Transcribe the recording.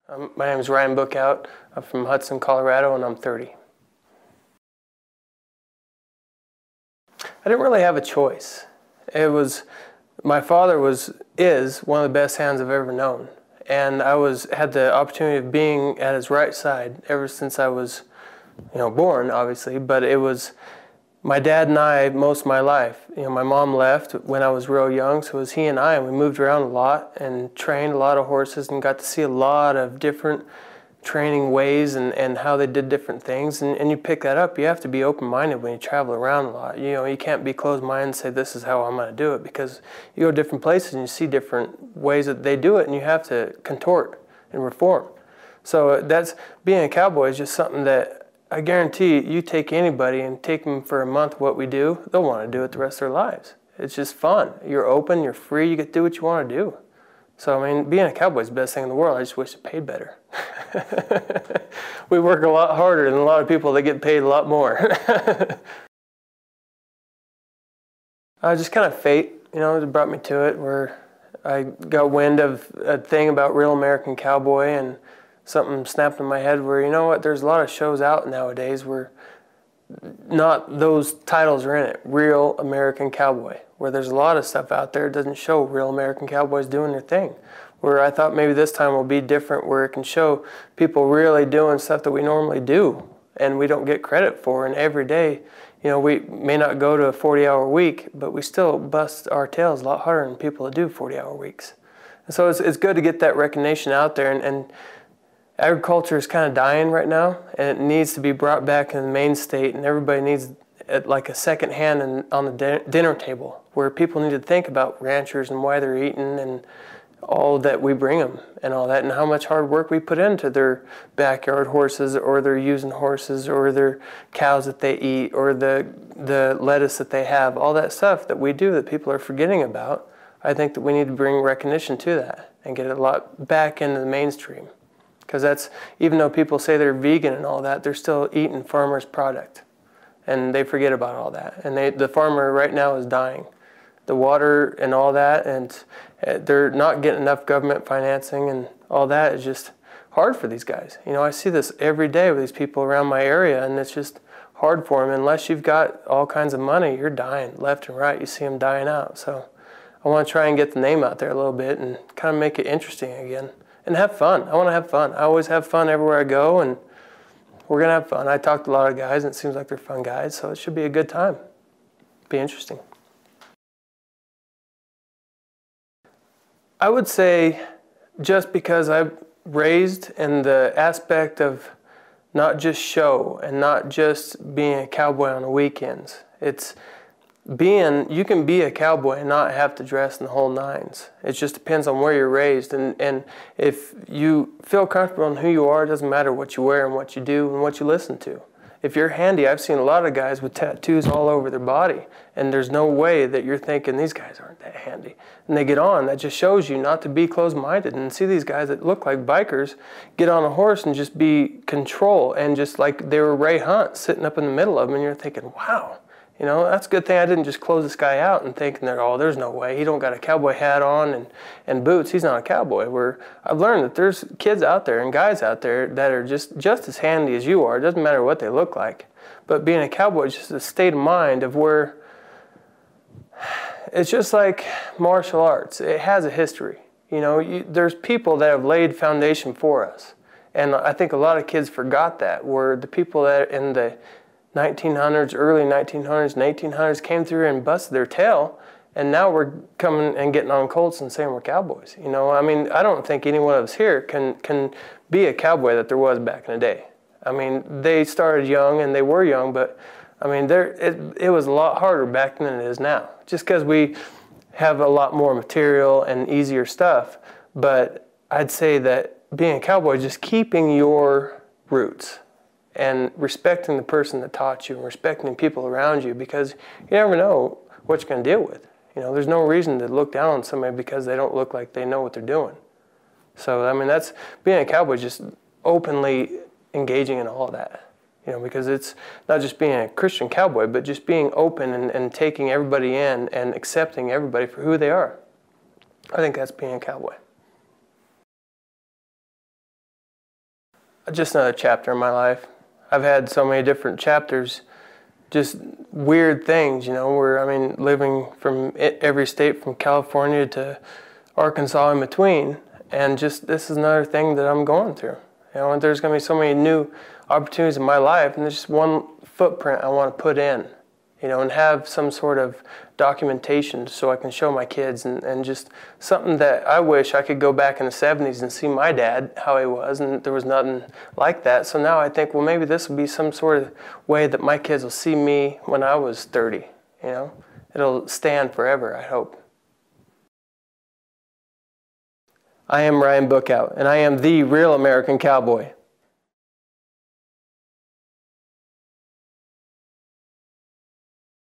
My name is Ryan Bookout. I'm from Hudson, Colorado, and I'm 30. I didn't really have a choice. My father is one of the best hands I've ever known, and I had the opportunity of being at his right side ever since I was, born, obviously. But it was my dad and I most of my life. My mom left when I was real young, so it was he and I, and we moved around a lot and trained a lot of horses and got to see a lot of different training ways and how they did different things. And you pick that up. You have to be open-minded when you travel around a lot. You can't be closed-minded and say, this is how I'm going to do it, because you go to different places and you see different ways that they do it, and you have to contort and reform. So being a cowboy is just something that I guarantee you take anybody and take them for a month what we do, they'll want to do it the rest of their lives. It's just fun. You're open, you're free, you get to do what you want to do. So, being a cowboy is the best thing in the world. I just wish it paid better. We work a lot harder than a lot of people that get paid a lot more. Just kind of fate, it brought me to it, where I got wind of a thing about Real American Cowboy, and something snapped in my head where, there's a lot of shows out nowadays where not those titles are in it. Real American Cowboy, where there's a lot of stuff out there that doesn't show real American cowboys doing their thing. Where I thought maybe this time will be different, where it can show people really doing stuff that we normally do and we don't get credit for. And every day, we may not go to a 40-hour week, but we still bust our tails a lot harder than people that do 40-hour weeks. And so it's good to get that recognition out there. And agriculture is kind of dying right now, and it needs to be brought back in the main state, and everybody needs like a second hand on the dinner table, where people need to think about ranchers and why they're eating and all that we bring them and all that, and how much hard work we put into their backyard horses, or their using horses, or their cows that they eat, or the lettuce that they have, all that stuff that we do that people are forgetting about. I think that we need to bring recognition to that and get it a lot back into the mainstream. Because even though people say they're vegan and all that, they're still eating farmers' product. And they forget about all that. And the farmer right now is dying. The water and all that, and they're not getting enough government financing, and all that is just hard for these guys. I see this every day with these people around my area, and it's just hard for them. Unless you've got all kinds of money, you're dying left and right. You see them dying out. So I want to try and get the name out there a little bit and kind of make it interesting again. And have fun. I want to have fun. I always have fun everywhere I go, and we're going to have fun. I talk to a lot of guys, and it seems like they're fun guys, so it should be a good time. Be interesting. I would say just because I'm raised in the aspect of not just show and not just being a cowboy on the weekends. You can be a cowboy and not have to dress in the whole nines. It just depends on where you're raised. And if you feel comfortable in who you are, it doesn't matter what you wear and what you do and what you listen to. If you're handy, I've seen a lot of guys with tattoos all over their body, and there's no way that you're thinking these guys aren't that handy. And they get on. That just shows you not to be closed-minded. And see these guys that look like bikers get on a horse and just be control, and just like they were Ray Hunt sitting up in the middle of them, and you're thinking, wow. That's a good thing I didn't just close this guy out and thinking that, oh, there's no way. He don't got a cowboy hat on and boots. He's not a cowboy. Where I've learned that there's kids out there and guys out there that are just as handy as you are. It doesn't matter what they look like. But being a cowboy is just a state of mind of where it's just like martial arts. It has a history. There's people that have laid foundation for us. And I think a lot of kids forgot that, where the people that in the 1900s, early 1900s and 1800s came through and busted their tail, and now we're coming and getting on Colts and saying we're cowboys. I don't think any one of us here can be a cowboy that there was back in the day. They started young and they were young, but it was a lot harder back then than it is now. Just because we have a lot more material and easier stuff, but I'd say that being a cowboy is just keeping your roots and respecting the person that taught you and respecting the people around you, because you never know what you're going to deal with. There's no reason to look down on somebody because they don't look like they know what they're doing. So, that's being a cowboy, just openly engaging in all that. Because it's not just being a Christian cowboy, but just being open and taking everybody in and accepting everybody for who they are. I think that's being a cowboy. just another chapter in my life. I've had so many different chapters, just weird things, you know, where, I mean, living from every state from California to Arkansas in between, and just this is another thing that I'm going through. You know, and there's going to be so many new opportunities in my life, and there's just one footprint I want to put in, you know, and have some sort of documentation so I can show my kids, and just something that I wish I could go back in the 70s and see my dad, how he was, and there was nothing like that. So now I think, well, maybe this will be some sort of way that my kids will see me when I was 30, you know. It'll stand forever, I hope. I am Ryan Bookout, and I am the real American cowboy.